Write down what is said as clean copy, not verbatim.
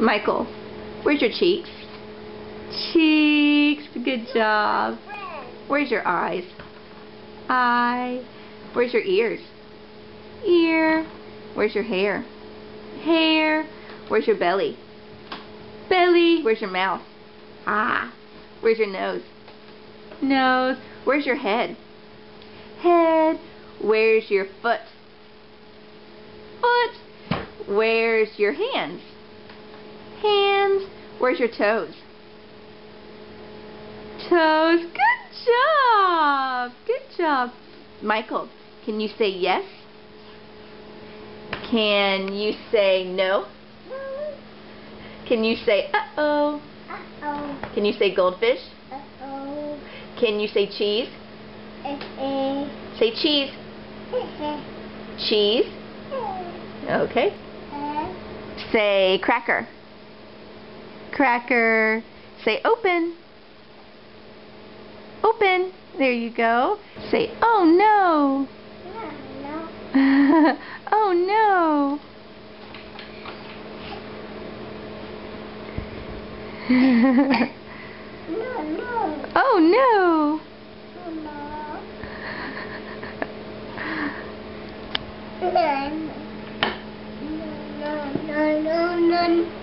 Michael, where's your cheeks? Cheeks. Good job. Where's your eyes? Eye. Where's your ears? Ear. Where's your hair? Hair. Where's your belly? Belly. Where's your mouth? Ah. Where's your nose? Nose. Where's your head? Head. Where's your foot? Foot. Where's your hands? Hands. Where's your toes? Toes. Good job. Good job. Michael, can you say yes? Can you say no? No. Can you say uh-oh? Uh-oh. Can you say goldfish? Uh-oh. Can you say cheese? Say cheese. Cheese. Okay. Say cracker. Cracker. Say open. Open. There you go. Say oh no. No. Oh no. No. Oh no. No. No.